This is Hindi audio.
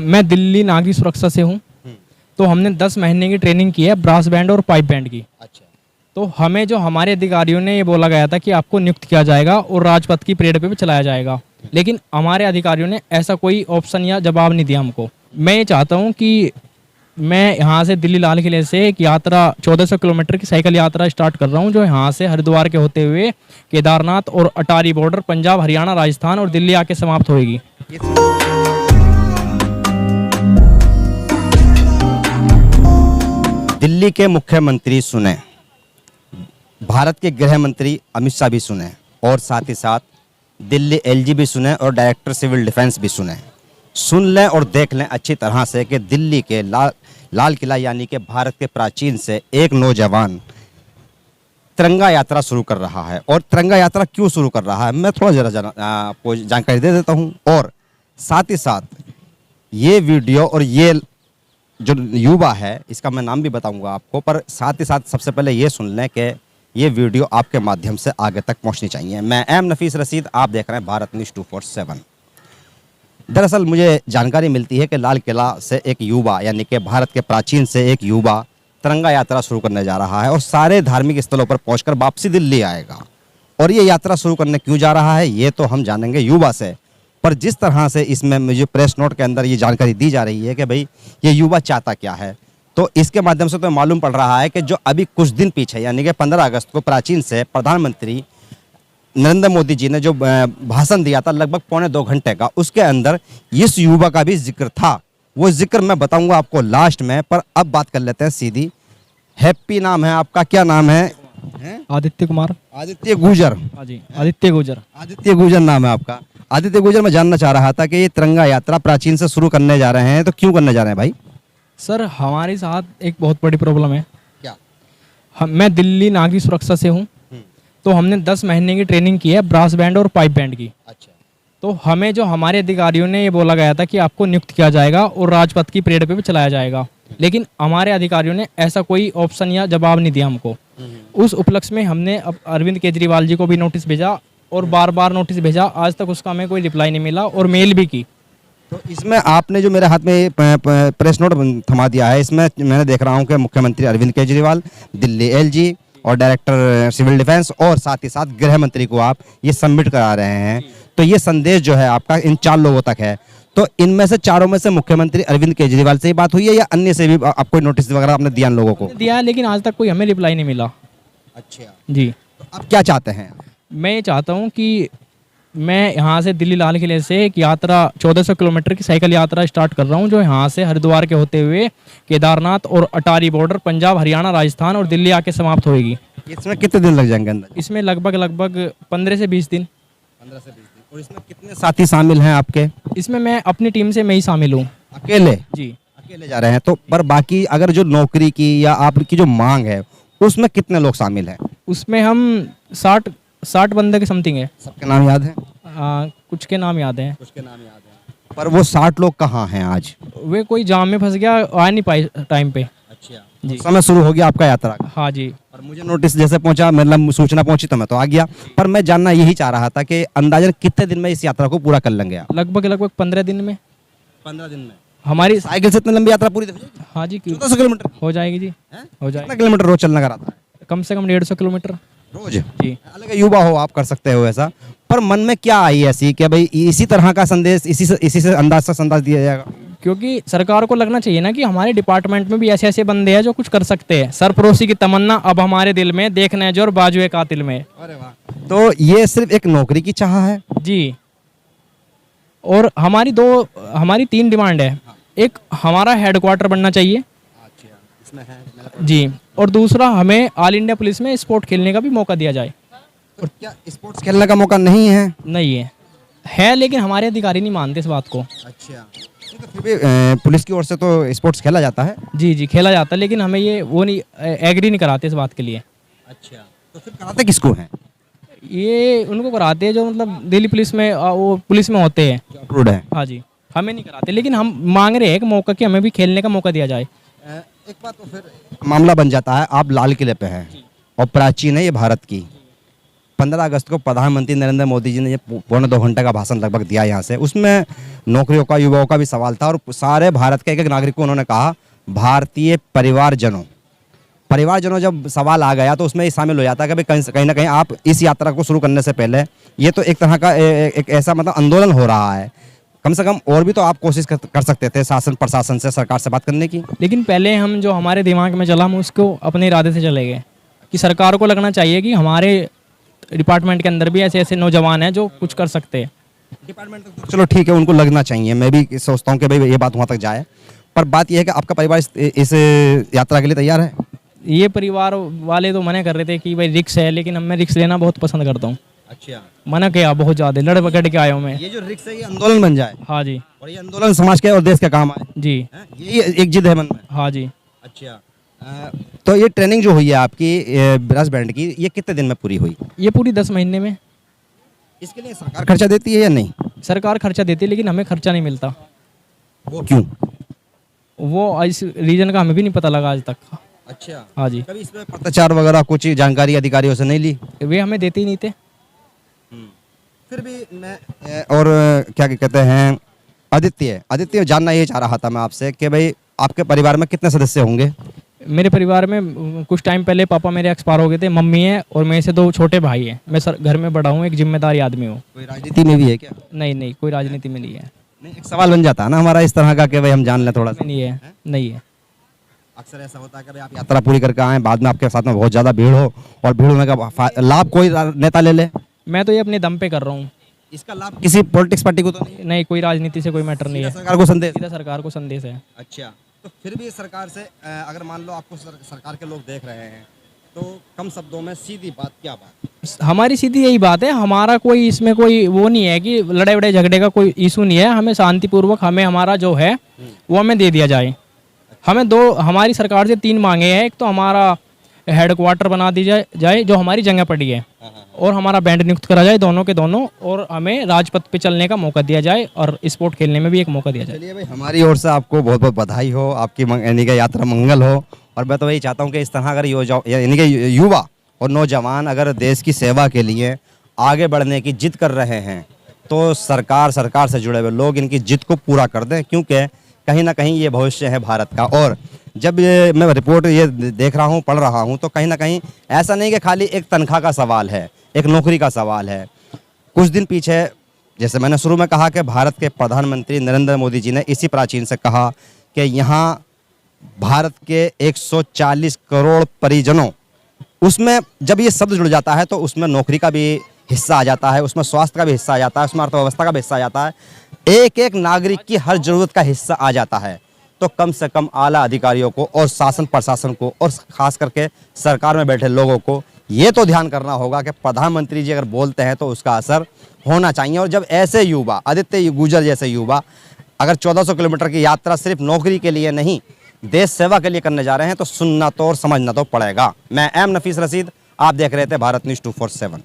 मैं दिल्ली नागरिक सुरक्षा से हूँ। तो हमने 10 महीने की ट्रेनिंग की है ब्रास बैंड और पाइप बैंड की। अच्छा। तो हमें जो हमारे अधिकारियों ने ये बोला गया था कि आपको नियुक्त किया जाएगा और राजपथ की परेड पे भी चलाया जाएगा, लेकिन हमारे अधिकारियों ने ऐसा कोई ऑप्शन या जवाब नहीं दिया हमको। मैं ये चाहता हूँ कि मैं यहाँ से दिल्ली लाल किले से एक यात्रा 1400 किलोमीटर की साइकिल यात्रा स्टार्ट कर रहा हूँ, जो यहाँ से हरिद्वार के होते हुए केदारनाथ और अटारी बॉर्डर पंजाब, हरियाणा, राजस्थान और दिल्ली आके समाप्त होएगी। दिल्ली के मुख्यमंत्री सुने, भारत के गृह मंत्री अमित शाह भी सुने और साथ ही साथ दिल्ली एलजी भी सुने और डायरेक्टर सिविल डिफेंस भी सुने। सुन लें और देख लें अच्छी तरह से कि दिल्ली के लाल किला यानी कि भारत के प्राचीन से एक नौजवान तिरंगा यात्रा शुरू कर रहा है। और तिरंगा यात्रा क्यों शुरू कर रहा है मैं थोड़ा जरा आपको जानकारी दे देता हूँ। और साथ ही साथ ये वीडियो और ये जो युवा है इसका मैं नाम भी बताऊंगा आपको, पर साथ ही साथ सबसे पहले ये सुन लें कि ये वीडियो आपके माध्यम से आगे तक पहुंचनी चाहिए। मैं एम नफीस रशीद, आप देख रहे हैं भारत न्यूज़ 247। दरअसल मुझे जानकारी मिलती है कि लाल किला से एक युवा यानी कि भारत के प्राचीन से एक युवा तिरंगा यात्रा शुरू करने जा रहा है और सारे धार्मिक स्थलों पर पहुंचकर वापसी दिल्ली आएगा। और ये यात्रा शुरू करने क्यों जा रहा है ये तो हम जानेंगे युवा से। पर जिस तरह से इसमें मुझे प्रेस नोट के अंदर ये जानकारी दी जा रही है कि भाई ये युवा चाहता क्या है, तो इसके माध्यम से तो मालूम पड़ रहा है कि जो अभी कुछ दिन पीछे यानी कि 15 अगस्त को प्राचीन से प्रधानमंत्री नरेंद्र मोदी जी ने जो भाषण दिया था लगभग 1.25 घंटे का, उसके अंदर इस युवा का भी जिक्र था। वो जिक्र मैं बताऊंगा आपको लास्ट में, पर अब बात कर लेते हैं सीधी। हैप्पी नाम है आपका, क्या नाम है? आदित्य कुमार। आदित्य गुजर। हाँ जी, आदित्य गुजर। आदित्य गुजर नाम है आपका। आदित्य गुजर, मैं जानना चाह रहा था कि ये तिरंगा यात्रा प्राचीन से शुरू करने जा रहे हैं, तो क्यों करने जा रहे हैं भाई? सर हमारे साथ एक बहुत बड़ी प्रॉब्लम है। क्या? मैं दिल्ली नागरिक सुरक्षा से हूँ। तो हमने 10 महीने की ट्रेनिंग की है ब्रास बैंड और पाइप बैंड की। अच्छा। तो हमें जो हमारे अधिकारियों ने ये बोला गया था कि आपको नियुक्त किया जाएगा और राजपथ की परेड पे भी चलाया जाएगा, लेकिन हमारे अधिकारियों ने ऐसा कोई ऑप्शन या जवाब नहीं दिया हमको। उस उपलक्ष्य में हमने अब अरविंद केजरीवाल जी को भी नोटिस भेजा और बार बार नोटिस भेजा, आज तक उसका हमें कोई रिप्लाई नहीं मिला और मेल भी की। तो इसमें आपने जो मेरे हाथ में प्रेस नोट थमा दिया है, इसमें मैंने देख रहा हूँ कि मुख्यमंत्री अरविंद केजरीवाल, दिल्ली एलजी और डायरेक्टर सिविल डिफेंस और साथ ही साथ गृह मंत्री को आप ये सबमिट करा रहे हैं। तो ये संदेश जो है आपका इन 4 लोगों तक है। तो इनमें से चारों में से मुख्यमंत्री अरविंद केजरीवाल से ही बात हुई है या अन्य से भी आपको नोटिस वगैरह आपने दिया इन लोगों को? दिया है, लेकिन आज तक कोई हमें रिप्लाई नहीं मिला। अच्छा जी। तो आप क्या चाहते हैं? मैं ये चाहता हूँ कि मैं यहाँ से दिल्ली लाल किले से एक यात्रा 1400 किलोमीटर की साइकिल यात्रा स्टार्ट कर रहा हूँ, जो यहाँ से हरिद्वार के होते हुए केदारनाथ और अटारी बॉर्डर पंजाब, हरियाणा, राजस्थान और दिल्ली आके समाप्त होएगी। इसमें कितने दिन लग जाएंगे अंदर? इसमें लगभग 15 से 20 दिन। 15 से 20 दिन। और इसमें कितने साथी शामिल हैं आपके? इसमें मैं अपनी टीम से मैं ही शामिल हूँ। अकेले? जी, अकेले जा रहे हैं। तो पर बाकी अगर जो नौकरी की या आपकी जो मांग है उसमें कितने लोग शामिल हैं? उसमें हम 60 बंदे के समथिंग है। सबके नाम याद है? कुछ के नाम याद हैं। कुछ के नाम याद है। पर वो 60 लोग कहाँ हैं आज? वे कोई जाम में फंस गया, आ नहीं पाए टाइम पे। अच्छा जी। समय शुरू हो गया आपका यात्रा का? हाँ जी। और मुझे नोटिस जैसे पहुंचा, मतलब सूचना पहुंची तो मैं तो आ गया। पर मैं जानना यही चाह रहा था कि अंदाजन कितने दिन में इस यात्रा को पूरा कर लेंगे आप? लगभग 15 दिन में। 15 दिन में हमारी साइकिल से इतनी लंबी यात्रा पूरी हो जाएगी? हाँ जी, 1400 किलोमीटर हो जाएगी जी। हो कितना जाएगी, किलोमीटर रोज चलने का रहता है? कम से कम 150 किलोमीटर रोज? जी। अलग युवा हो, आप कर सकते हो ऐसा। पर मन में क्या आई ऐसी कि भाई इसी तरह का संदेश इसी से अंदाज से संदेश दिया जाएगा? क्योंकि सरकार को लगना चाहिए ना कि हमारे डिपार्टमेंट में भी ऐसे ऐसे बंदे हैं जो कुछ कर सकते हैं। सरफरोशी की तमन्ना अब हमारे दिल में, देखना जोर बाजुए कातिल में। अरे वाह। तो ये सिर्फ एक नौकरी की चाह है? जी। और हमारी 3 डिमांड है। एक, हमारा हेडक्वार्टर बनना चाहिए। इसमें है जी। और दूसरा, हमें ऑल इंडिया पुलिस में स्पोर्ट खेलने का भी मौका दिया जाए। और क्या स्पोर्ट्स खेलने का मौका नहीं है? नहीं है, लेकिन हमारे अधिकारी नहीं मानते इस बात को। अच्छा। तो फिर भी पुलिस की ओर से तो स्पोर्ट्स खेला जाता है? जी जी, खेला जाता है, लेकिन हमें ये वो नहीं एग्री नहीं कराते इस बात के लिए। अच्छा। तो फिर कराते किसको हैं? ये उनको कराते हैं जो मतलब दिल्ली पुलिस में वो पुलिस में होते हैं, जो अप्रूव्ड है। हाँ जी। हमें नहीं कराते, लेकिन हम मांग रहे हैं कि मौका कि हमें भी खेलने का मौका दिया जाए। एक बात तो फिर मामला बन जाता है, आप लाल किले पे हैं और प्राचीन है ये भारत की, 15 अगस्त को प्रधानमंत्री नरेंद्र मोदी जी ने ये पौने 2 घंटे का भाषण लगभग दिया यहाँ से, उसमें नौकरियों का, युवाओं का भी सवाल था और सारे भारत के एक एक नागरिक को उन्होंने कहा भारतीय परिवारजनों जब सवाल आ गया तो उसमें ये शामिल हो जाता है कि भाई कहीं ना कहीं आप इस यात्रा को शुरू करने से पहले ये तो एक तरह का एक ऐसा मतलब आंदोलन हो रहा है, कम से कम और भी तो आप कोशिश कर सकते थे शासन प्रशासन से, सरकार से बात करने की। लेकिन पहले हम जो हमारे दिमाग में चला, हम उसको अपने इरादे से चले गए कि सरकार को लगना चाहिए कि हमारे डिपार्टमेंट के अंदर भी ऐसे ऐसे नौजवान हैं जो कुछ कर सकते हैं। डिपार्टमेंट तो चलो ठीक है, उनको लगना चाहिए, मैं भी सोचता हूँ कि भाई ये बात वहाँ तक जाए, पर बात यह है कि आपका परिवार इस यात्रा के लिए तैयार है? ये परिवार वाले तो मना कर रहे थे कि भाई रिक्स है, लेकिन अब मैं रिक्स लेना बहुत पसंद करता हूँ। अच्छा, मना किया बहुत ज़्यादा, लड़ पकड़ के आया हूँ मैं। ये जो रिक्स है ये आंदोलन बन जाए। हाँ जी। और ये आंदोलन समाज के और देश के काम आए जी। ये एक जिद है मन में। हाँ जी। अच्छा, तो ये ट्रेनिंग जो हुई है आपकी ब्रश बैंड की, ये कितने दिन में पूरी हुई? ये पूरी 10 महीने में। इसके लिए सरकार खर्चा देती है या नहीं? सरकार खर्चा देती है, लेकिन हमें खर्चा नहीं मिलता। वो क्यों? वो इस रीजन का हमें भी नहीं पता लगा आज तक। अच्छा, हाँ जी। कभी इसमें पत्राचार वगैरह कुछ जानकारी अधिकारियों से नहीं ली? वे हमें देते ही नहीं थे। फिर भी मैं और क्या कहते हैं, आदित्य जानना ये चाह रहा था मैं आपसे कि भाई आपके परिवार में कितने सदस्य होंगे? मेरे परिवार में कुछ टाइम पहले पापा मेरे एक्सपायर हो गए थे, मम्मी है और मेरे से 2 छोटे भाई हैं। मैं घर में बड़ा हूँ, एक जिम्मेदारी आदमी हूँ। कोई राजनीति में भी है क्या? नहीं, कोई राजनीति में नहीं है। नहीं, एक सवाल बन जाता है ना हमारा इस तरह का कि भाई हम जान लें थोड़ा सा। नहीं है, नहीं है। अक्सर ऐसा होता है कि भाई आप यात्रा पूरी करके आए, बाद में आपके साथ में बहुत ज़्यादा भीड़ हो और भीड़ होने का लाभ कोई नेता ले ले। मैं तो ये अपने दम पे कर रहा हूँ। इसका लाभ किसी पॉलिटिक्स पार्टी को तो नहीं? नहीं, कोई राजनीति से कोई मैटर नहीं है। सरकार को संदेश? सीधा सरकार को संदेश है। अच्छा, तो फिर भी सरकार से अगर मान लो आपको सरकार के लोग देख रहे हैं तो कम शब्दों में सीधी बात क्या बात? हमारी सीधी यही बात है, हमारा कोई इसमें कोई वो नहीं है कि लड़ाई वड़ाई झगड़े का कोई इशू नहीं है। हमें शांतिपूर्वक हमें हमारा जो है वो हमें दे दिया जाए। हमें हमारी सरकार से 3 मांगे हैं। एक तो हमारा हेडक्वार्टर बना दी जाए जो हमारी जगह पड़ी है, और हमारा बैंड नियुक्त करा जाए दोनों के दोनों, और हमें राजपथ पे चलने का मौका दिया जाए और स्पोर्ट खेलने में भी एक मौका दिया जाए। चलिए भाई, हमारी ओर से आपको बहुत बहुत बधाई हो, आपकी यानी कि यात्रा मंगल हो। और मैं तो वही चाहता हूँ कि इस तरह अगर यानी कि युवा और नौजवान अगर देश की सेवा के लिए आगे बढ़ने की जिद कर रहे हैं तो सरकार से जुड़े हुए लोग इनकी जिद को पूरा कर दें, क्योंकि कहीं ना कहीं ये भविष्य है भारत का। और जब ये मैं रिपोर्ट ये देख रहा हूँ, पढ़ रहा हूँ, तो कहीं ना कहीं ऐसा नहीं कि खाली एक तनख्वाह का सवाल है, एक नौकरी का सवाल है। कुछ दिन पीछे, जैसे मैंने शुरू में कहा कि भारत के प्रधानमंत्री नरेंद्र मोदी जी ने इसी प्राचीन से कहा कि यहाँ भारत के 140 करोड़ परिजनों, उसमें जब ये शब्द जुड़ जाता है तो उसमें नौकरी का भी हिस्सा आ जाता है, उसमें स्वास्थ्य का भी हिस्सा आ जाता है, उसमें अर्थव्यवस्था का भी हिस्सा आ जाता है, एक एक नागरिक की हर जरूरत का हिस्सा आ जाता है। तो कम से कम आला अधिकारियों को और शासन प्रशासन को और खास करके सरकार में बैठे लोगों को ये तो ध्यान करना होगा कि प्रधानमंत्री जी अगर बोलते हैं तो उसका असर होना चाहिए। और जब ऐसे युवा, आदित्य गुजर जैसे युवा अगर 1400 किलोमीटर की यात्रा सिर्फ नौकरी के लिए नहीं, देश सेवा के लिए करने जा रहे हैं तो सुनना तो और समझना तो पड़ेगा। मैं एम नफीस रशीद, आप देख रहे थे भारत न्यूज़ 247।